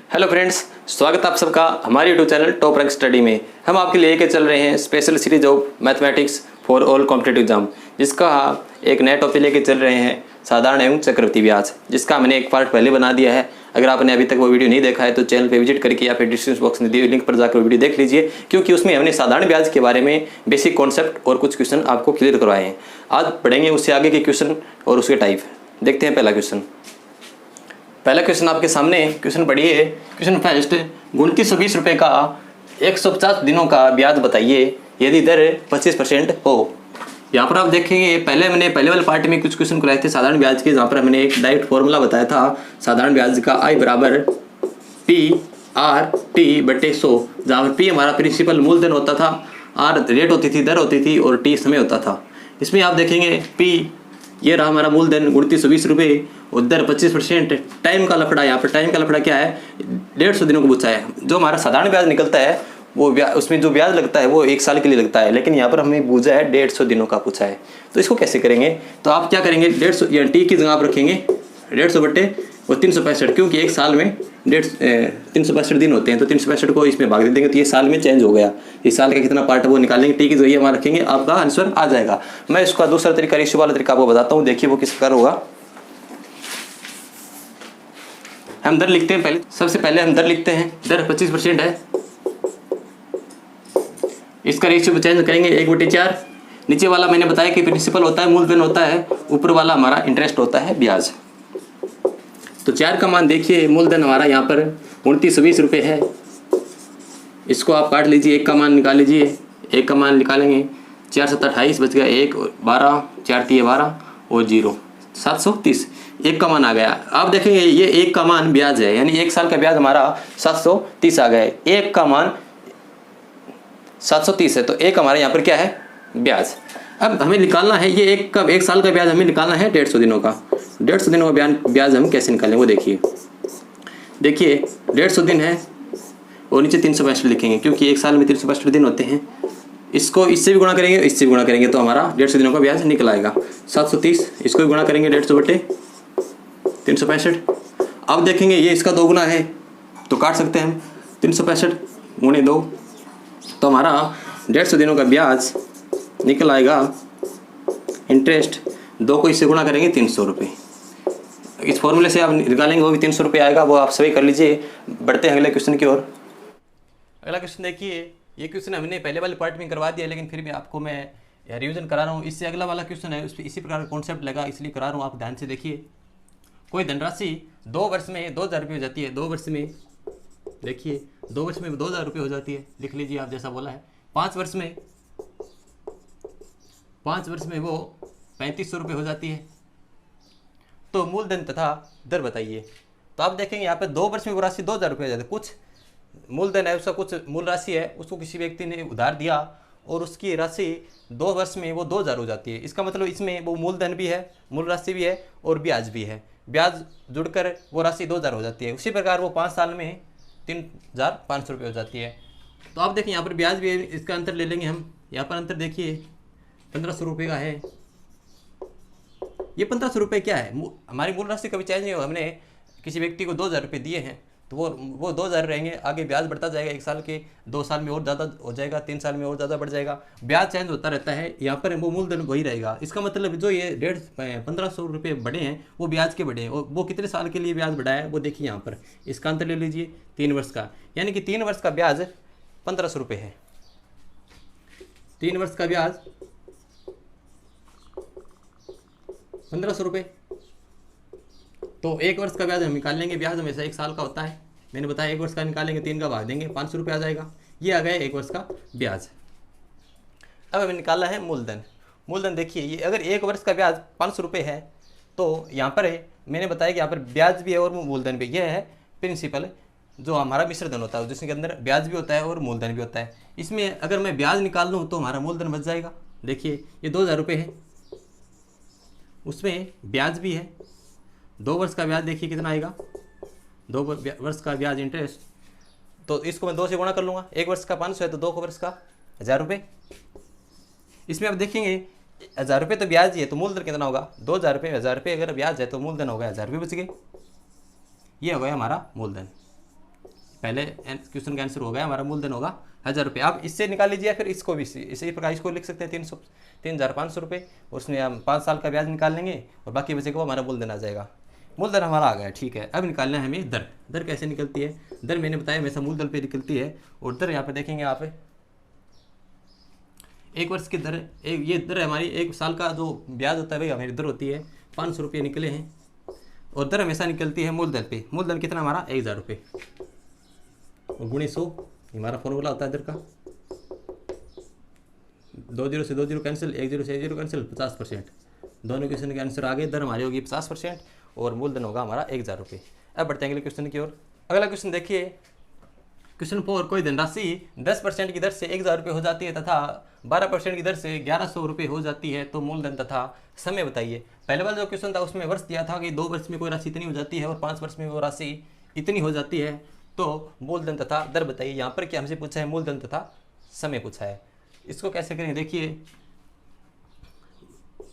Hello friends, स्वागत है आप सबका हमारे YouTube channel top rank study में। हम आपके लिए लेके चल रहे हैं special series of mathematics for all competitive exam, जिसका एक नया टॉपिक लेके चल रहे हैं साधारण एवं चक्रवृद्धि ब्याज, जिसका मैंने एक पार्ट पहले बना दिया है। अगर आपने अभी तक वो वीडियो नहीं देखा है तो चैनल पे विजिट करके या फिर डिस्क्रिप्शन बॉक्स में दिए लिंक पर जाकर वीडियो देख लीजिए, क्योंकि उसमें हमने साधारण ब्याज के बारे में बेसिक कॉन्सेप्ट और कुछ क्वेश्चन आपको क्लियर करवाए हैं। आज पढ़ेंगे उससे आगे के क्वेश्चन और उसके टाइप। देखते हैं पहला क्वेश्चन आपके सामने। क्वेश्चन पढ़िए। क्वेश्चन फर्स्ट, 2920 रुपये का 150 दिनों का ब्याज बताइए यदि दर 25% हो। यहाँ पर आप देखेंगे पहले वाले पार्ट में कुछ क्वेश्चन कराए थे साधारण ब्याज के, जहाँ पर हमने एक डायरेक्ट फॉर्मूला बताया था साधारण ब्याज का, I बराबर PR/T/100, जहाँ पर P हमारा प्रिंसिपल मूलधन होता था, R रेट होती थी, दर होती थी, और T समय होता था। इसमें आप देखेंगे P ये रहा हमारा मूलधन 2920 रुपये, और दर 25%। टाइम का लफड़ा, यहाँ पर टाइम का लफड़ा क्या है, 150 दिनों को पूछा है। जो हमारा साधारण ब्याज निकलता है वो उसमें जो ब्याज लगता है वो 1 साल के लिए लगता है, लेकिन यहाँ पर हमें पूछा है 150 दिनों का पूछा है। तो इसको कैसे करेंगे, तो आप क्या करेंगे, 150 या टी की जगह आप रखेंगे 150 बटे और 365, क्योंकि एक साल में 365 दिन होते हैं, तो 365 को इसमें भाग दे देंगे तो ये साल में चेंज हो गया। इस साल का कितना पार्ट है वो निकालेंगे, टी की जगह वहाँ रखेंगे, आपका आंसर आ जाएगा। मैं इसका दूसरा तरीका, रेशियो वाला तरीका आपको बताता हूँ, देखिए वो किस प्रकार होगा। हम दर लिखते हैं पहले, सबसे पहले हम दर लिखते हैं, दर 25% है। इसका रेशियो चेंज करेंगे 1/4। नीचे वाला मैंने बताया कि प्रिंसिपल होता है, मूलधन होता है, ऊपर वाला हमारा इंटरेस्ट होता है, ब्याज। तो 4 का मान देखिए, मूलधन हमारा यहाँ पर 2920 रुपये है, इसको आप काट लीजिए, 1 का मान निकाल लीजिए। 1 का मान निकालेंगे, 4 7 28 बच गया, 1 12 4 3 12 और 0 730। 1 का मान आ गया। आप देखेंगे ये 1 का मान ब्याज है, यानी 1 साल का ब्याज हमारा 730 आ गया है। 1 का मान 730 है, तो 1 हमारे यहाँ पर क्या है, ब्याज। अब हमें निकालना है ये 1 साल का ब्याज हमें निकालना है 150 दिनों का। 150 दिनों का ब्याज हम कैसे निकालें वो देखिए 150 दिन है और नीचे 365 लिखेंगे, क्योंकि 1 साल में 365 दिन होते हैं। इसको इससे भी गुणा करेंगे, इससे भी गुणा करेंगे, तो हमारा 150 दिनों का ब्याज निकल आएगा 730। इसको भी गुणा करेंगे 150 बटे 365। अब देखेंगे ये इसका 2 गुना है तो काट सकते हैं हम, 365 गुणे 2, तो हमारा 150 दिनों का ब्याज निकल आएगा। इंटरेस्ट 2 को इससे गुणा करेंगे 300 रुपये। इस फॉर्मूले से आप निकालेंगे वो भी 300 रुपये आएगा, वो आप सभी कर लीजिए। बढ़ते हैं अगले क्वेश्चन की ओर। अगला क्वेश्चन देखिए, ये क्वेश्चन हमने पहले वाले पार्ट में करवा दिया, लेकिन फिर भी आपको मैं रिवीजन करा रहा हूँ। इससे अगला वाला क्वेश्चन है, उस पर इसी प्रकार का कॉन्सेप्ट लगा, इसलिए करा रहा हूँ, आप ध्यान से देखिए। कोई धनराशि 2 वर्ष में 2000 रुपये हो जाती है। 2 वर्ष में देखिए, 2 वर्ष में 2000 रुपये हो जाती है, लिख लीजिए आप जैसा बोला है। 5 वर्ष में वो 3500 रुपये हो जाती है। तो मूलधन तथा दर बताइए। तो आप देखेंगे यहाँ पे 2 वर्ष में वो राशि 2000 रुपये हो जाती है। कुछ मूलधन है, उसका कुछ मूल राशि है, उसको किसी व्यक्ति ने उधार दिया और उसकी राशि 2 वर्ष में वो 2000 हो जाती है। इसका मतलब इसमें वो मूलधन भी है, मूल राशि भी है और ब्याज भी है। ब्याज जुड़कर वो राशि 2000 हो जाती है। उसी प्रकार वो 5 साल में 3500 रुपये हो जाती है। तो आप देखिए यहाँ पर ब्याज भी है, इसका अंतर ले लेंगे हम। यहाँ पर अंतर देखिए 1500 रुपये का है। ये 1500 रुपये क्या है, हमारी मूल राशि कभी चेंज नहीं हो। हमने किसी व्यक्ति को 2000 रुपये दिए हैं, तो वो 2000 रहेंगे, आगे ब्याज बढ़ता जाएगा। 1 साल के 2 साल में और ज़्यादा हो जाएगा, 3 साल में और ज़्यादा बढ़ जाएगा, ब्याज चेंज होता रहता है। यहाँ पर वो मूलधन वही रहेगा। इसका मतलब जो ये 1500 रुपये बढ़े हैं वो ब्याज के बढ़े हैं, और वो कितने साल के लिए ब्याज बढ़ा है वो देखिए यहाँ पर। इसका अंतर ले लीजिए 3 वर्ष का, यानी कि 3 वर्ष का ब्याज 1500 रुपये है। 3 वर्ष का ब्याज 1500 रुपये। तो 1 वर्ष का ब्याज हम निकाल लेंगे, ब्याज हमेशा 1 साल का होता है, मैंने बताया। 1 वर्ष का निकालेंगे, 3 का भाग देंगे, 500 रुपये आ जाएगा। ये आ गया 1 वर्ष का ब्याज। अब हमें निकालना है मूलधन। मूलधन देखिए, ये अगर 1 वर्ष का ब्याज 500 रुपये है, तो यहाँ पर मैंने बताया कि यहाँ पर ब्याज भी है और मूलधन भी। यह है प्रिंसिपल, जो हमारा मिश्र धन होता है, जिसके अंदर ब्याज भी होता है और मूलधन भी होता है। इसमें अगर मैं ब्याज निकाल लूँ तो हमारा मूलधन बच जाएगा। देखिए ये 2000 रुपये है, उसमें ब्याज भी है। 2 वर्ष का ब्याज देखिए कितना आएगा, 2 वर्ष का ब्याज इंटरेस्ट, तो इसको मैं 2 से गुणा कर लूँगा। 1 वर्ष का 500 है तो 2 वर्ष का 1000 रुपये। इसमें आप देखेंगे 1000 रुपये तो ब्याज ही है, तो मूलधन कितना होगा, 2000 रुपये। 1000 रुपये अगर ब्याज है तो मूलधन हो गया 1000 रुपये बच गए। ये हो गया हमारा मूलधन। पहले क्वेश्चन का आंसर हो गया हमारा मूलधन होगा 1000 रुपये। अब इससे निकाल लीजिए, फिर इसको भी इसी प्रकार इसको लिख सकते हैं 3,500 रुपये, और उसमें हम 5 साल का ब्याज निकाल लेंगे और बाकी बचेगा वो हमारा मूलधन आ जाएगा। मूलधन हमारा आ गया, ठीक है। अब निकालना है हमें दर। दर कैसे निकलती है? दर मैंने बताया हमेशा मूलधन पे निकलती है, और दर यहाँ पे देखेंगे आप, एक वर्ष की दर, ये दर है हमारी, एक साल का जो ब्याज होता है भाई हमारी दर होती है 500 रुपये निकले हैं, और दर हमेशा निकलती है मूलधन पे। मूलधन कितना हमारा 1000 रुपये, और गुणे 100 हमारा फॉर्मूला होता है दर का। 20 से 20 कैंसिल, 10 से 10 कैंसिल, 50%। दोनों क्वेश्चन के आंसर आ गए। दर हमारी होगी 50% और मूलधन होगा हमारा 1000 रुपये। अब बढ़ते हैं अगले क्वेश्चन की ओर। अगला क्वेश्चन देखिए, क्वेश्चन 4, कोई धनराशि 10% की दर से 1000 रुपये हो जाती है तथा 12% की दर से 1100 रुपये हो जाती है, तो मूलधन तथा समय बताइए। पहले वाला जो क्वेश्चन था उसमें वर्ष दिया था कि 2 वर्ष में कोई राशि इतनी हो जाती है और 5 वर्ष में वो राशि इतनी हो जाती है, तो मूलधन तथा दर बताइए। यहाँ पर क्या हमसे पूछा है? मूलधन तथा समय पूछा है। इसको कैसे करेंगे? देखिए,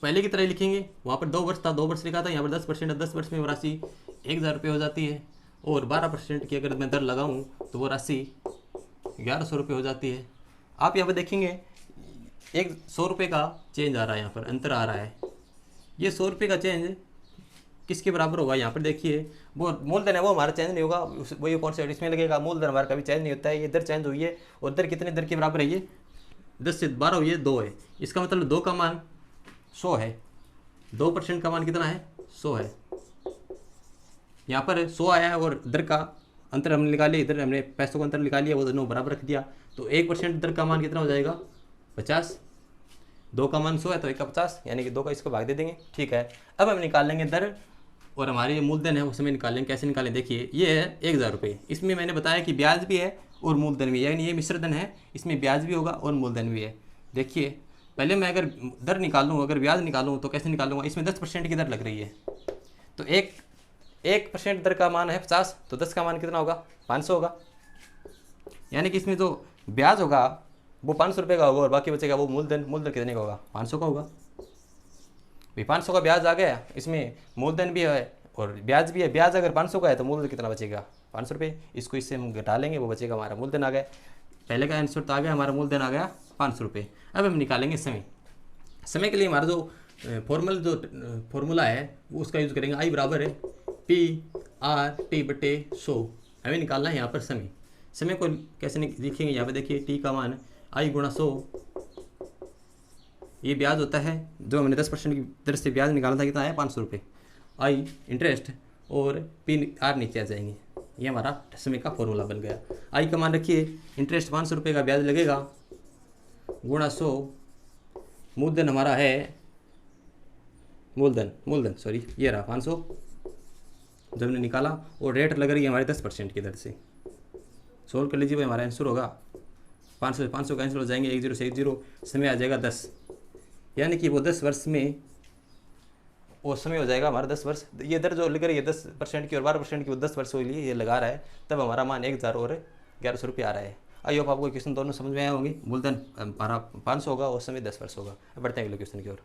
पहले की तरह लिखेंगे, वहाँ पर 2 वर्ष था, 2 वर्ष लिखा था, यहाँ पर 10% है, 10 वर्ष में वो राशि 1000 रुपये हो जाती है, और 12% की अगर मैं दर लगाऊं तो वो राशि 1100 रुपये हो जाती है। आप यहाँ पर देखेंगे 100 रुपये का चेंज आ रहा है, यहाँ पर अंतर आ रहा है। ये 100 रुपये का चेंज किसके बराबर होगा? यहाँ पर देखिए, वो मूलधन है वो हमारा चेंज नहीं होगा, वही कौन सा इसमें लगेगा। मूलधन हमारा कभी चेंज नहीं होता है, ये दर चेंज हुई है, और दर कितने दर के बराबर है? ये 10 से 12 हुई है, 2 है। इसका मतलब 2 का मान 100 है, 2% का मान कितना है? 100 है। यहाँ पर 100 आया है और दर का अंतर हमने निकालिए, इधर हमने पैसों का अंतर निकाल लिया, वो दोनों बराबर रख दिया, तो 1% दर का मान कितना हो जाएगा? 50। 2 का मान 100 है तो 1 का 50, यानी कि 2 का इसको भाग दे देंगे, ठीक है। अब हम निकाल लेंगे दर, और हमारे मूलधन है उसमें निकाल लेंगे। कैसे निकालें? देखिए, ये है 1000 रुपये, इसमें मैंने बताया कि ब्याज भी है और मूलधन भी है, यानी ये मिश्रधन है, इसमें ब्याज भी होगा और मूलधन भी है। देखिए, पहले मैं अगर दर निकालूँ, अगर ब्याज निकालूँ तो कैसे निकालूंगा? इसमें 10% की दर लग रही है, तो 1% दर का मान है 50, तो 10 का मान कितना होगा? 500 होगा। यानी कि इसमें जो ब्याज होगा वो 500 रुपये का होगा, और बाकी बचेगा वो मूलधन। मूलधन कितने का होगा? 500 का होगा। भाई 500 का ब्याज आ गया, इसमें मूलधन भी है और ब्याज भी है। ब्याज अगर 500 का है तो मूलधन कितना बचेगा? 500 रुपये। इसको इससे हम घटा लेंगे, वो बचेगा हमारा मूलधन आ गया। पहले का आंसर तो आ गया, हमारा मूलधन आ गया 500 रुपये। अब हम निकालेंगे समय। समय के लिए हमारा जो फॉर्मूला है वो उसका यूज़ करेंगे। आई बराबर है PR/T/100। हमें निकालना है यहाँ पर समय। समय को कैसे लिखेंगे? यहाँ पे देखिए, T का मान I × 100, ये ब्याज होता है जो हमने 10% की दर से ब्याज निकाला था, कितना है? 500 रुपये। I इंटरेस्ट, और PR नीचे आ जाएंगे। ये हमारा समय का फॉर्मूला बन गया। I का मान रखिए, इंटरेस्ट 500 रुपये का ब्याज लगेगा, गुणा 100, मूलधन हमारा है, मूलधन सॉरी, ये रहा 500 जब हमने निकाला, और रेट लग रही है हमारे 10% की दर से। सोल्व कर लीजिए भाई, हमारा आंसर होगा 500 से 500 कैंसिल हो जाएंगे, 10 से 10, समय आ जाएगा 10, यानी कि वो 10 वर्ष में वो समय हो जाएगा हमारा 10 वर्ष। ये दर जो लग रही है 10% की और 12% की, वो 10 वर्षों के लिए ये लगा रहा है, तब हमारा मान 1000 और 1100 रुपये आ रहा है। आई होप आपको क्वेश्चन दोनों समझ में आए होंगे। मूलधन हमारा 500 होगा और समय 10 वर्ष होगा। अब बढ़ते हैं अगले क्वेश्चन की ओर।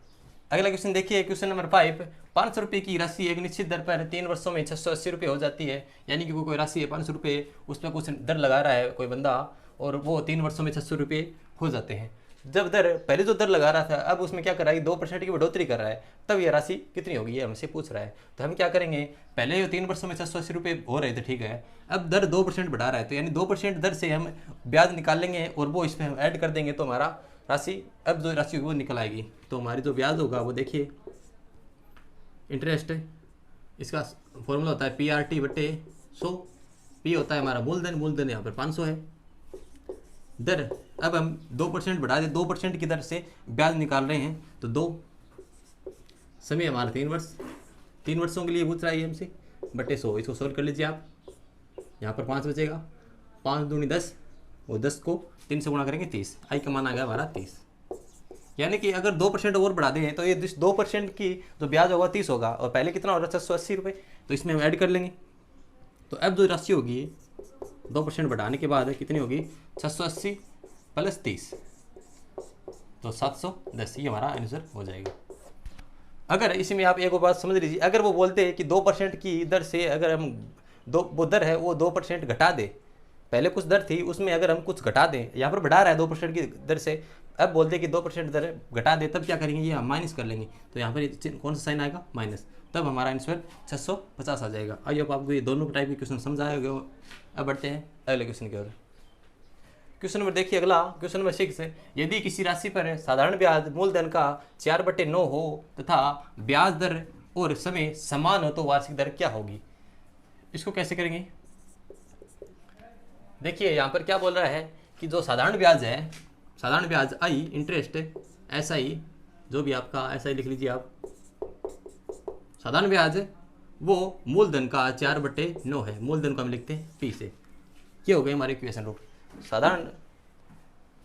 अगला क्वेश्चन देखिए, क्वेश्चन नंबर 5, 500 रुपये की राशि एक निश्चित दर पर 3 वर्षों में 680 रुपये हो जाती है। यानी कि कोई राशि है 500 रुपये, उस पर कुछ दर लगा रहा है कोई बंदा, और वो 3 वर्षों में 600 रुपये हो जाते हैं। जब दर पहले जो दर लगा रहा था, अब उसमें क्या कर रहा है? 2% की बढ़ोतरी कर रहा है, तब ये राशि कितनी होगी ये हमसे पूछ रहा है। तो हम क्या करेंगे? पहले ये 3 वर्षों में 680 रुपये हो रहे थे, ठीक है। अब दर 2% बढ़ा रहा है, तो यानी 2% दर से हम ब्याज निकाल लेंगे और वो इसमें हम ऐड कर देंगे, तो हमारा राशि, अब जो राशि वो निकल आएगी। तो हमारी जो ब्याज होगा वो देखिए, इंटरेस्ट, इसका फॉर्मूला होता है PR/T/100। P होता है हमारा मूलधन, मूलधन यहाँ पर 500 है। दर, अब हम 2% बढ़ा दें, 2% की दर से ब्याज निकाल रहे हैं, तो 2, समय हमारा 3 वर्ष, 3 वर्षों के लिए पूछ रहा है हमसे, बटे 100। इसको सोल्व कर लीजिए आप, यहाँ पर 5 बचेगा, 5 दूनी 10, और 10 को 3 से गुणा करेंगे 30। आई का मान आ गया हमारा 30। यानी कि अगर 2% और बढ़ा दें तो ये 2% की जो ब्याज होगा 30 होगा, और पहले कितना हो रहा है? 680 रुपये, तो इसमें हम ऐड कर लेंगे। तो अब जो राशि होगी 2% बढ़ाने के बाद कितनी होगी? 680 + 30, तो 710। ये हमारा आंसर हो जाएगा। अगर इसमें आप एक बात समझ लीजिए, अगर वो बोलते हैं कि 2% की दर से अगर हम वो दर है वो 2% घटा दे, पहले कुछ दर थी, उसमें अगर हम कुछ घटा दें, यहाँ पर बढ़ा रहा है 2% की दर से, अब बोलते हैं कि 2% दर घटा दे, तब क्या करेंगे, ये हम माइनस कर लेंगे, तो यहाँ पर कौन सा साइन आएगा, माइनस, तब हमारा आंसर 650 आ जाएगा। आई होप आपको ये दोनों टाइप के क्वेश्चन समझ आए होंगे। अब बढ़ते हैं अगले क्वेश्चन की ओर। क्वेश्चन नंबर देखिए, अगला क्वेश्चन नंबर 6 है, यदि किसी राशि पर साधारण ब्याज मूलधन का 4/9 हो तथा ब्याज दर और समय समान हो तो वार्षिक दर क्या होगी। इसको कैसे करेंगे, देखिए यहाँ पर क्या बोल रहा है कि जो साधारण ब्याज है, साधारण ब्याज आई, इंटरेस्ट एस आई, जो भी आपका एस आई लिख लीजिए आप, साधारण ब्याज वो मूलधन का 4/9 है, मूलधन को हम लिखते हैं पी से। ये हो गई हमारी इक्वेशन रूप साधारण,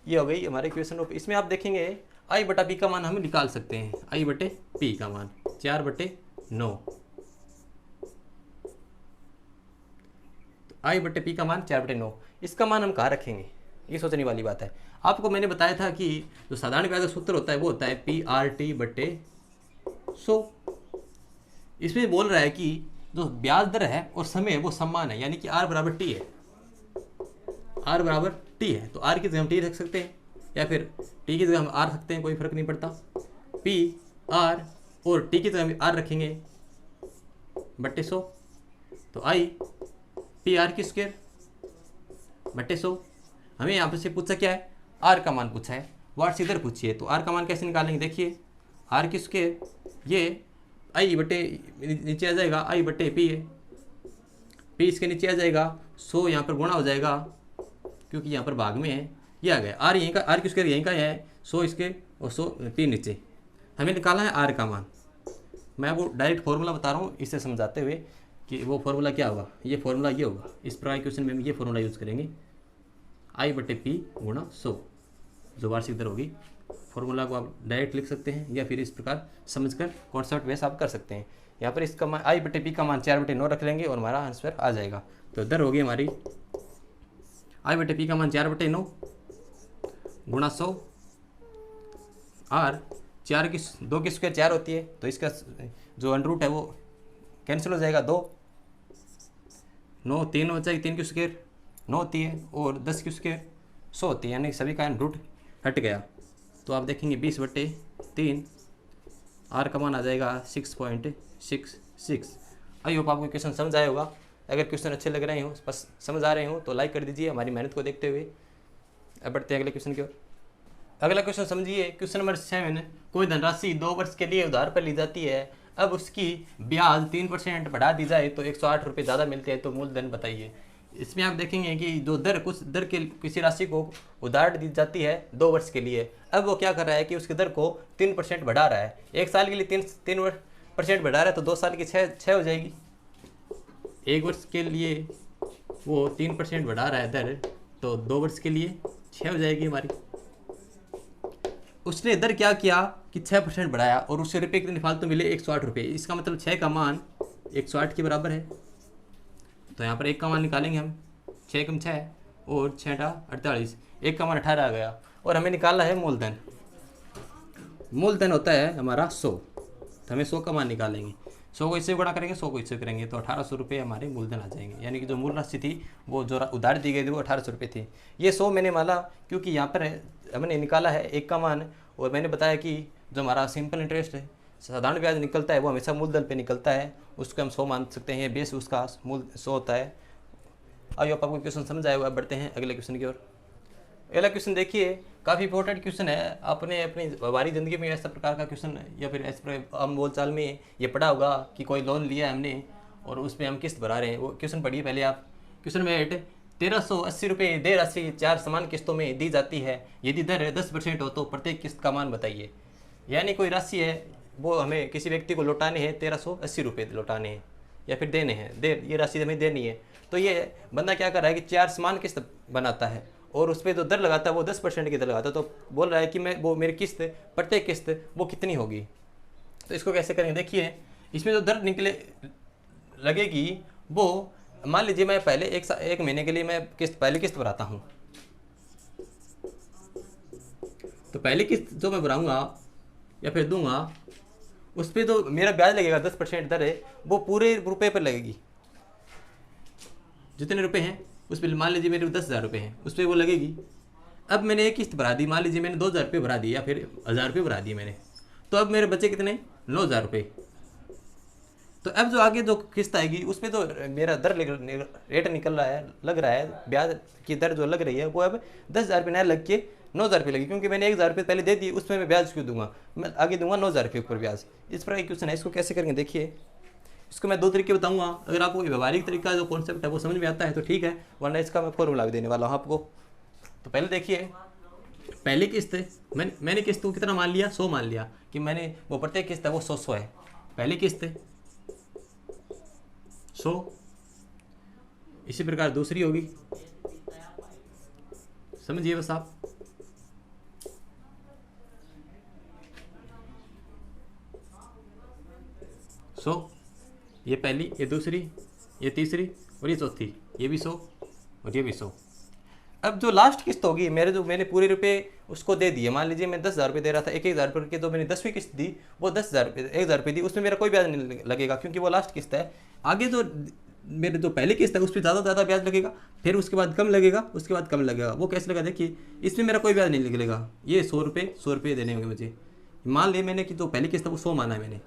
ये हो गई हमारी इक्वेशन रूप। इसमें आप देखेंगे आई बटा पी का मान हम निकाल सकते हैं, आई बटे पी का मान 4/9, आई बटे पी का मान 4/9, इसका मान हम कहाँ रखेंगे, ये सोचने वाली बात है। आपको मैंने बताया था कि जो साधारण ब्याज का सूत्र होता है वो होता है PRT/100। इसमें बोल रहा है कि जो ब्याज दर है और समय है वो समान है, यानी कि R बराबर T है, R बराबर T है, तो R की जगह हम T रख सकते हैं या फिर T की जगह हम R रखते हैं, कोई फर्क नहीं पड़ता। PR और T की जगह हम R रखेंगे बट्टे 100, तो I PR की स्क्वायर बट्टे 100। हमें यहाँ पर से पूछा क्या है, R का मान पूछा है, वार्षिक दर पूछिए, तो R का मान कैसे निकालेंगे, देखिए R की स्क्वायर, ये I बटे नीचे आ जाएगा, I बटे P है, P इसके नीचे आ जाएगा, 100 यहाँ पर गुणा हो जाएगा क्योंकि यहाँ पर भाग में है, ये आ गया R यहीं का, R की स्क्वायर यहीं का है, 100 इसके और 100 P नीचे। हमें निकालना है R का मान। मैं आपको डायरेक्ट फॉर्मूला बता रहा हूँ इससे समझाते हुए कि वो फॉर्मूला क्या होगा, ये फॉर्मूला ये होगा, इस प्रकार क्वेश्चन में हम ये फॉर्मूला यूज़ करेंगे, I बटे P गुणा 100 जो वार्षिक दर होगी। फॉर्मूला को आप डायरेक्ट लिख सकते हैं या फिर इस प्रकार समझकर कॉन्सेप्ट बेस आप कर सकते हैं। यहाँ पर इसका मान I बटे P का मान 4/9 रख लेंगे और हमारा आंसर आ जाएगा। तो दर होगी हमारी I बटे P का मान 4/9 गुणा 100, R 4 की 2 की स्क्वायर 4 होती है, तो इसका जो अंडर रूट है वो कैंसिल हो जाएगा, 2 9 3 हो जाएगी, 3 की स्क्वायर 9 होती है और 10 की स्क्वायर 100 होती है, यानी सभी का अंडर रूट हट गया। तो आप देखेंगे 20/3, R का मान आ जाएगा 6.66। आई होप आपको क्वेश्चन समझ आया होगा। अगर क्वेश्चन अच्छे लग रहे हो, बस समझ आ रहे हो तो लाइक कर दीजिए हमारी मेहनत को देखते हुए। अब बढ़ते हैं अगले क्वेश्चन की ओर। अगला क्वेश्चन समझिए, क्वेश्चन नंबर 7, कोई धनराशि 2 वर्ष के लिए उधार पर ली जाती है, अब उसकी ब्याज 3% बढ़ा दी जाए तो 108 रुपये ज़्यादा मिलते हैं, तो मूलधन बताइए। इसमें आप देखेंगे कि जो दर, कुछ दर के किसी राशि को उधार दी जाती है 2 वर्ष के लिए, अब वो क्या कर रहा है कि उसकी दर को 3% बढ़ा रहा है। 1 साल के लिए 3% बढ़ा रहा है तो 2 साल की 6 हो जाएगी। 1 वर्ष के लिए वो 3% बढ़ा रहा है दर, तो 2 वर्ष के लिए 6 हो जाएगी हमारी। उसने दर क्या किया कि 6% बढ़ाया और उससे रुपये कितने फालतू मिले, 108 रुपये। इसका मतलब 6 का मान 108 के बराबर है, तो यहाँ पर 1 का मान निकालेंगे हम, 6 कम 6 और 6 48, 1 का मान 18 आ गया। और हमें निकालना है मूलधन। मूलधन होता है हमारा 100, तो हमें 100 का मान निकालेंगे, 100 को इससे गुणा करेंगे, 100 को इससे करेंगे, तो 1800 रुपये हमारे मूलधन आ जाएंगे। यानी कि जो मूल राशि थी वो जो उधार दी गई थी वो 1800 रुपये थी। ये 100 मैंने माना क्योंकि यहाँ पर हमने निकाला है 1 का मान, और मैंने बताया कि जो हमारा सिंपल इंटरेस्ट है, साधारण ब्याज निकलता है वो हमेशा मूलधन पे निकलता है, उसको हम 100 मान सकते हैं, बेस उसका मूल 100 होता है। आइए आपको क्वेश्चन समझ आएगा। अब बढ़ते हैं अगले क्वेश्चन की ओर। अगला क्वेश्चन देखिए, काफ़ी इंपॉर्टेंट क्वेश्चन है। आपने अपनी हमारी ज़िंदगी में ऐसा प्रकार का क्वेश्चन या फिर ऐसे आम बोलचाल में ये पढ़ा होगा कि कोई लोन लिया है हमने और उस पर हम किस्त भरा रहे हैं। वो क्वेश्चन पढ़िए पहले आप। क्वेश्चन में 1380 रुपये देय राशि 4 समान किस्तों में दी जाती है, यदि दर 10% हो तो प्रत्येक किस्त का मान बताइए। यानी कोई राशि है वो हमें किसी व्यक्ति को लौटाने हैं, 1380 रुपये लौटाने हैं या फिर देने हैं, ये राशि हमें देनी है। तो ये बंदा क्या कर रहा है कि 4 समान किस्त बनाता है और उस पर जो दर लगाता है वो 10% की दर लगाता है। तो बोल रहा है कि मैं वो मेरी किस्त, प्रत्येक किस्त वो कितनी होगी। तो इसको कैसे करेंगे, देखिए इसमें जो दर निकले लगेगी वो, मान लीजिए मैं पहले एक महीने के लिए मैं पहली किस्त भराता हूँ, तो पहली किस्त जो मैं भराऊँगा या फिर दूंगा उस पर तो मेरा ब्याज लगेगा 10% दर है, वो पूरे रुपए पर लगेगी। जितने रुपए हैं उस पर मान लीजिए मेरे 10,000 रुपये हैं, उस पर वो लगेगी। अब मैंने एक किस्त भरा दी, मान लीजिए मैंने 2,000 रुपये भरा दिए या फिर 1,000 रुपये भरा दिए मैंने, तो अब मेरे बचे कितने 9,000 रुपये। तो अब जो आगे जो किस्त आएगी उसमें तो मेरा रेट निकल रहा है, लग रहा है, ब्याज की दर जो लग रही है वो अब 10,000 रुपये नया लग के 9,000 रुपये लगी, क्योंकि मैंने 1,000 रुपये पहले दे दिए, उसमें मैं ब्याज क्यों दूंगा, मैं आगे दूंगा 9,000 रुपये ऊपर ब्याज। इस प्रकार की क्वेश्चन है, इसको कैसे करेंगे देखिए। इसको मैं 2 तरीके बताऊंगा, अगर आपको व्यवहारिक तरीका जो कॉन्सेप्ट है वो समझ में आता है तो ठीक है, वरना इसका मैं फॉर्मूला भी देने वाला हूँ आपको। तो पहले देखिए, पहली किस्त मैंने किस्त को कितना मान लिया, 100 मान लिया कि मैंने वो प्रत्येक किस्त है वो 100 है। पहली किस्त 100, इसी प्रकार दूसरी होगी, समझिए बस आप। ये पहली, ये दूसरी, ये तीसरी और ये चौथी, ये भी 100 और ये भी 100। अब जो लास्ट किस्त होगी मेरे, जो मैंने पूरे रुपए उसको दे दिए, मान लीजिए मैं 10,000 रुपये दे रहा था, 1,000 रुपये के, तो मैंने 10वीं किस्त दी, वो 10,000 रुपये 1,000 रुपये दी, उसमें मेरा कोई ब्याज नहीं लगेगा क्योंकि वो लास्ट किस्त है। आगे जो मेरे जो पहली किस्त है उस पर ज़्यादा ब्याज लगेगा, फिर उसके बाद कम लगेगा, उसके बाद कम लगेगा। वो कैसे लगा देखिए, इसमें मेरा कोई ब्याज नहीं लगेगा, ये 100 रुपये देने होंगे मुझे। मान लिया मैंने कि जो पहली किस्त है वो 100 माना है मैंने,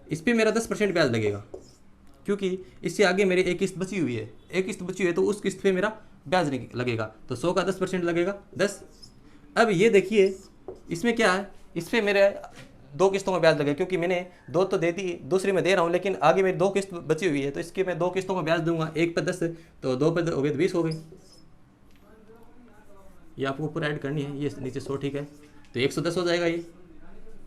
इस पर मेरा 10% ब्याज लगेगा, क्योंकि इससे आगे मेरी एक किस्त बची हुई है, एक किस्त बची हुई है तो उस किस्त पे मेरा ब्याज नहीं लगेगा, तो 100 का 10% लगेगा 10। अब ये देखिए इसमें क्या है, इस पर मेरे 2 किस्तों में ब्याज लगेगा, क्योंकि मैंने 2 तो दे दी, दूसरी में दे रहा हूँ, लेकिन आगे मेरी 2 किस्त बची हुई है, तो इसके मैं 2 किस्तों में ब्याज दूंगा, एक पे 10 तो 2 पे हो गए तो 20 हो गए। ये आपको पूरा ऐड करनी है, ये नीचे 100 ठीक है, तो 110 हो जाएगा ये।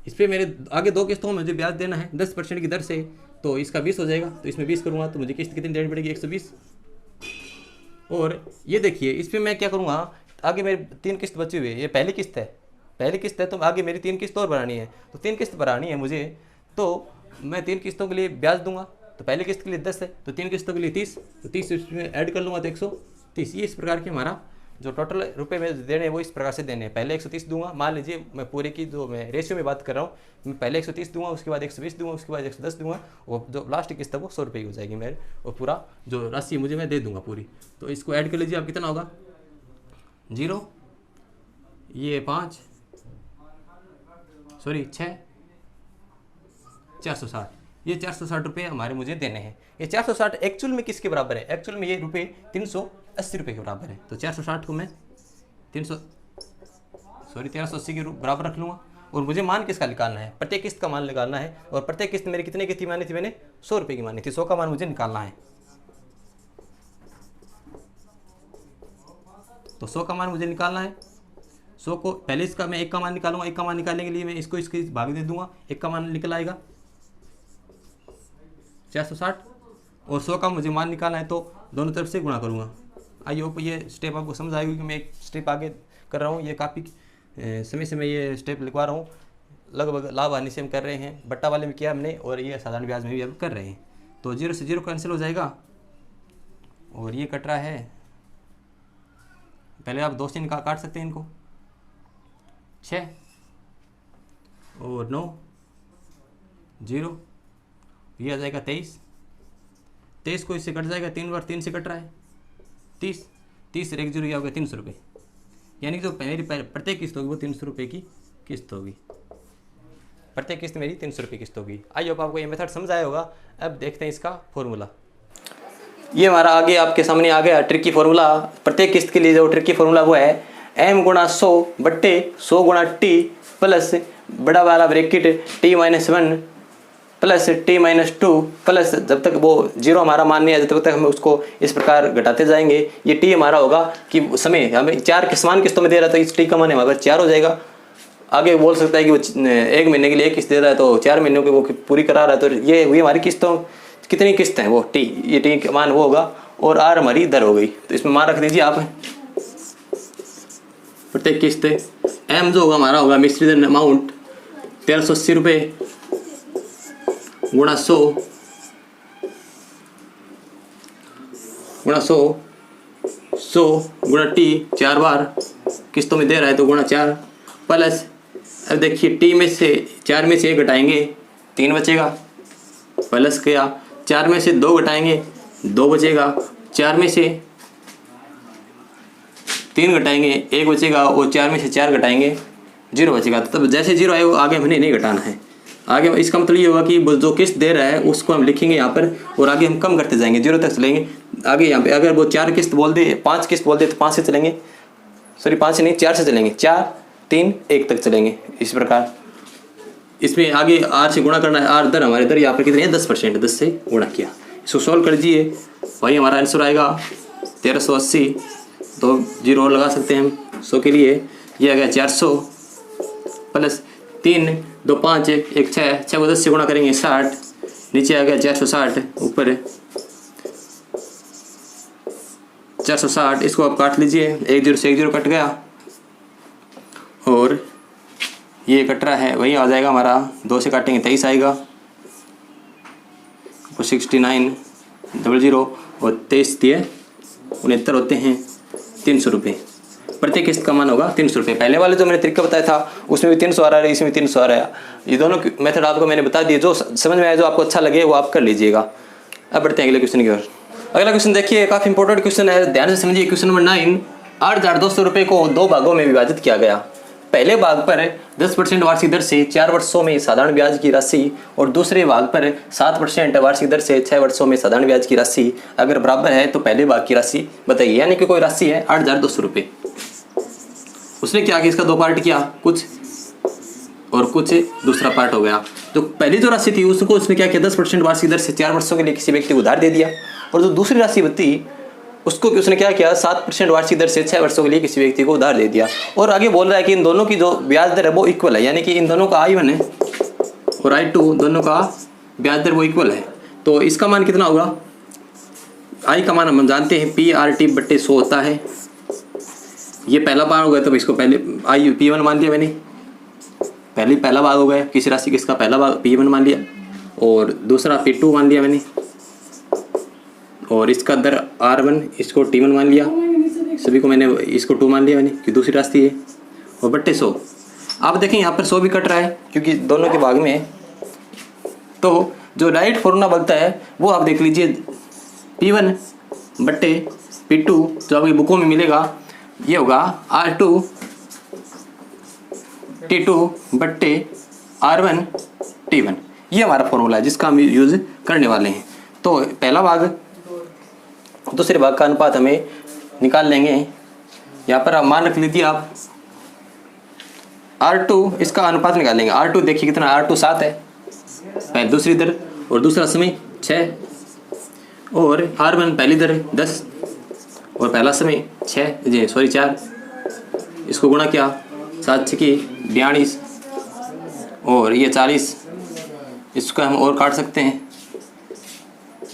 इस पर मेरे आगे 2 किस्तों में मुझे ब्याज देना है 10% की दर से, तो इसका 20 हो जाएगा, तो इसमें 20 करूँगा तो मुझे किस्त कितनी देनी पड़ेगी 120। और ये देखिए इस पर मैं क्या करूँगा, आगे मेरी 3 किस्त बची हुई है, ये पहली किस्त है, तो आगे मेरी 3 किस्त और भरानी है, तो 3 किस्त भरानी है मुझे, तो मैं 3 किस्तों के लिए ब्याज दूंगा। तो पहली किस्त के लिए 10 है, तो 3 किस्तों के लिए 30, तो 30 इसमें ऐड कर लूँगा तो 130। ये इस प्रकार के हमारा जो टोटल रुपए में देने हैं वो इस प्रकार से देने हैं। पहले 130 दूंगा, मान लीजिए मैं पूरे की जो मैं रेशियो में बात कर रहा हूँ, मैं पहले 130 दूंगा, उसके बाद 120 दूंगा, उसके बाद 110 दूंगा, वो जो लास्ट किस्त है वो 100 रुपये की हो जाएगी मेरे, और पूरा जो राशि मुझे मैं दे दूंगा पूरी। तो इसको ऐड कर लीजिए आप, कितना होगा 0, ये 5, सॉरी 6, 460। ये 460 रुपये हमारे मुझे देने हैं। ये 460 एक्चुअल में किसके बराबर है, एक्चुअल में ये रुपये 380 रुपये के बराबर है। तो 460 को मैं 1380 के बराबर रख लूँगा। और मुझे मान किसका निकालना है, प्रत्येक किस्त का मान निकालना है। और प्रत्येक किस्त मेरी कितने की थी मानी थी मैंने, 100 रुपये की मानी थी। 100 का मान मुझे निकालना है, तो 100 का मान मुझे निकालना है। 100 को पहले इसका मैं 1 का मान निकालूंगा, 1 का मान निकालने के लिए मैं इसको इसके भाग दे दूंगा, 1 का मान निकल आएगा 460, और 100 का मुझे मान निकालना है तो दोनों तरफ से गुणा करूँगा। आइए ये स्टेप आपको समझ आएगी कि मैं एक स्टेप आगे कर रहा हूँ। ये काफ़ी समय से मैं ये स्टेप लिखवा रहा हूँ, लगभग लाभ हानि से हम कर रहे हैं, बट्टा वाले में किया हमने, और ये साधारण ब्याज में भी अब कर रहे हैं। तो 0 से 0 कैंसिल हो जाएगा, और ये कट रहा है, पहले आप 2 से काट सकते हैं इनको, 6 और 9, 0, ये आ जाएगा 23। 23 को इससे कट जाएगा, 3 बार 3 से कट रहा है 30, 30 से 1 0 हो गया 300 रुपये, यानी कि जो मेरी प्रत्येक किस्त होगी वो 300 रुपये की किस्त होगी। प्रत्येक किस्त मेरी 300 रुपये किस्त होगी। आई होप आपको ये मेथड समझ आया होगा। अब देखते हैं इसका फॉर्मूला। ये हमारा आगे आपके सामने आ गया ट्रिकी फार्मूला। प्रत्येक किस्त के लिए जो ट्रिकी फार्मूला वो है m गुणा 100 बट्टे 100 गुणा t प्लस बड़ा वाला bracket t-1 plus t-2 plus, जब तक वो 0 हमारा मान नहीं है तब तक हम उसको इस प्रकार घटाते जाएंगे। ये t हमारा होगा कि समय हमें 4 समान किस्तों में दे रहा था, इस t का मान हमारे 4 हो जाएगा। आगे बोल सकता है कि वो 1 महीने के लिए 1 किस्त दे रहा है तो 4 महीनों की वो पूरी करा रहा है, तो ये हुई हमारी किस्तों, कितनी किस्त हैं वो t, ये t का मान वो होगा, और r हमारी दर हो गई। तो इसमें मान रख दीजिए आप, प्रत्येक किस्त m जो होगा हमारा होगा मिश्रित अमाउंट 1380 रुपये गुणा 100 गुणा t, 4 बार किस्तों में दे रहा है तो गुणा 4 प्लस, अब देखिए t में से 4 में से 1 घटाएंगे 3 बचेगा, प्लस क्या 4 में से 2 घटाएंगे 2 बचेगा, 4 में से 3 घटाएंगे 1 बचेगा, और 4 में से 4 घटाएंगे 0 बचेगा। तब जैसे 0 आए वो आगे हमने नहीं घटाना है। आगे इसका मतलब ये होगा कि जो किस्त दे रहा है उसको हम लिखेंगे यहाँ पर, और आगे हम कम करते जाएंगे 0 तक चलेंगे। आगे यहाँ पे अगर वो 4 किस्त बोल दे, 5 किस्त बोल दे तो 5 से चलेंगे, सॉरी 5 से नहीं 4 से चलेंगे, 4 3 1 तक चलेंगे। इस प्रकार इसमें आगे आर से गुणा करना है। आर दर हमारे दर यहाँ पर कितनी है 10%, 10 से गुणा किया। इसको सॉल्व कर दीजिए, वही हमारा आंसर आएगा 1380। तो 0 और लगा सकते हैं हम 100 के लिए। ये आ गया 400 प्लस 3 2 5 1 6, 6 को 10 से गुणा करेंगे 60, नीचे आ गया 460, ऊपर 460। इसको आप काट लीजिए, 1 0 से 1 0 कट गया, और ये कट रहा है वही आ जाएगा हमारा, 2 से काटेंगे 23 आएगा, और 69 00 और 23 दिए 69 होते हैं 300 रुपये। प्रत्येक किस्त का मान होगा 300 रुपये। पहले वाले जो मैंने तरीका बताया था उसमें भी 300 आ रहा है, इसमें भी 300 आ रहा है। ये दोनों मेथड आपको मैंने बता दिए, जो समझ में आए जो आपको अच्छा लगे वो आप कर लीजिएगा। अब बढ़ते हैं अगले क्वेश्चन की ओर। अगला क्वेश्चन देखिए, काफ़ी इंपॉर्टेंट क्वेश्चन है, ध्यान से समझिए। क्वेश्चन नंबर 9, 8,200 रुपये को 2 भागों में विभाजित किया गया। पहले भाग पर 10% वार्षिक दर से 4 वर्षों में साधारण ब्याज की राशि, और दूसरे भाग पर 7% वार्षिक दर से 6 वर्षों में साधारण ब्याज की राशि अगर बराबर है तो पहले भाग की राशि बताइए। यानी कि कोई राशि है 8,200 रुपये। उसने क्या किया, इसका 2 पार्ट किया, कुछ और कुछ दूसरा पार्ट हो गया। तो पहली जो राशि थी उसको उसने क्या किया, 10% वार्षिक दर से 4 वर्षों के लिए किसी व्यक्ति को उधार दे दिया, और जो दूसरी राशि बची उसको उसने क्या किया, 7% वार्षिक दर से 6 वर्षों के लिए किसी व्यक्ति को उधार दे दिया। और आगे बोल रहा है कि इन दोनों की जो ब्याज दर है वो इक्वल है, यानी कि इन दोनों का I1 है और I2 दोनों का ब्याज दर वो इक्वल है। तो इसका मान कितना होगा, I का मान हम जानते हैं PRT/100 होता है। ये पहला भाग हो गया, तो इसको पहले P1 मान लिया मैंने, पहला भाग हो गया किसी राशि, किसका पहला भाग P1 मान लिया, और दूसरा P2 मान लिया मैंने, और इसका दर R1 इसको T1 मान लिया, सभी को मैंने इसको 2 मान लिया मैंने कि दूसरी राशि है, और बट्टे 100। आप देखें यहाँ पर 100 भी कट रहा है क्योंकि दोनों के भाग में है। तो जो राइट फॉर्मूला बनता है वो आप देख लीजिए, P1 बट्टे P2 जो आपकी बुकों में मिलेगा ये होगा R2 T2 बट्टे R1 T1। ये हमारा फॉर्मूला है जिसका हम यूज़ करने वाले हैं। तो पहला भाग दूसरे भाग का अनुपात हमें निकाल लेंगे। यहाँ पर आप मान रख लीजिए, आप R2 इसका अनुपात निकाल लेंगे। R2 देखिए कितना, R2 7 है, पहले दूसरी दर और दूसरा समय 6, और R1 पहली दर 10 और पहला समय 4, इसको गुणा किया 7 6 42, और ये 40, इसको हम और काट सकते हैं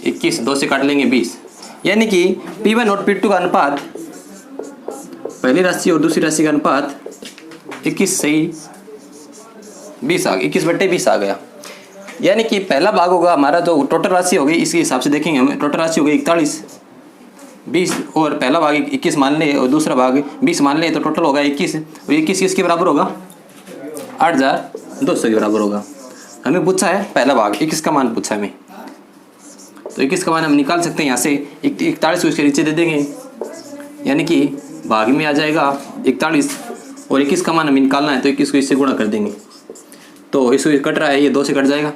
21, 2 से काट लेंगे 20। यानी कि P1 और P2 का अनुपात, पहली राशि और दूसरी राशि का अनुपात 21 सही 20 आ गया, 21/20 आ गया। यानी कि पहला भाग होगा हमारा, जो टोटल राशि होगी इसके हिसाब से देखेंगे हम, टोटल राशि होगी 41 20, और पहला भाग 21 मान ले और दूसरा भाग 20 मान ले, तो टोटल होगा 21, और 21 किसके बराबर होगा, 8,200 के बराबर होगा। हमें पूछा है पहला भाग, 21 का मान पूछा है हमें, तो 21 का मान हम निकाल सकते हैं यहाँ से। 41 को इसके नीचे दे देंगे, यानी कि भाग में आ जाएगा 41, और 21 का मान हमें निकालना है तो 21 को इससे गुणा कर देंगे। तो इसको कट रहा है, ये 2 से कट जाएगा,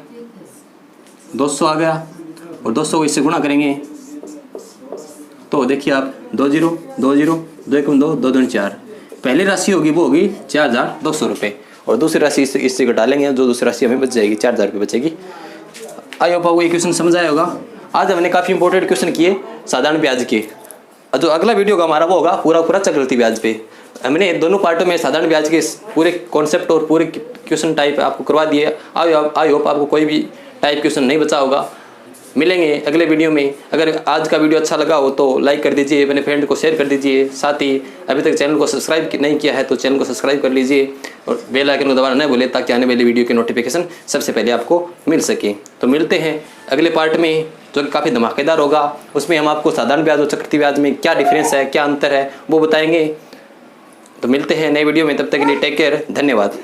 200 आ गया, और 200 को इससे गुणा करेंगे तो देखिए आप 2 0 2 0 2 1 2 2 2 4। पहली राशि होगी वो होगी 4,200 रुपये, और दूसरी राशि इससे घटा लेंगे, जो दूसरी राशि हमें बच जाएगी 4,000 रुपये बचेगी। आई होप आपको ये क्वेश्चन समझ आया होगा। आज हमने काफ़ी इंपॉर्टेंट क्वेश्चन किए साधारण ब्याज के। जो अगला वीडियो का हमारा वो होगा पूरा चक्रवृद्धि ब्याज पे। हमने दोनों पार्टों में साधारण ब्याज के पूरे कॉन्सेप्ट और पूरे क्वेश्चन टाइप आपको करवा दिए। आई होप आपको कोई भी टाइप क्वेश्चन नहीं बचा होगा। मिलेंगे अगले वीडियो में। अगर आज का वीडियो अच्छा लगा हो तो लाइक कर दीजिए, अपने फ्रेंड को शेयर कर दीजिए। साथ ही अभी तक चैनल को सब्सक्राइब नहीं किया है तो चैनल को सब्सक्राइब कर लीजिए, और बेल आइकन को दबाना न भूलें ताकि आने वाली वीडियो की नोटिफिकेशन सबसे पहले आपको मिल सके। तो मिलते हैं अगले पार्ट में जो कि काफ़ी धमाकेदार होगा। उसमें हम आपको साधारण ब्याज और चक्रवृद्धि ब्याज में क्या डिफरेंस है, क्या अंतर है वो बताएंगे। तो मिलते हैं नए वीडियो में, तब तक के लिए टेक केयर, धन्यवाद।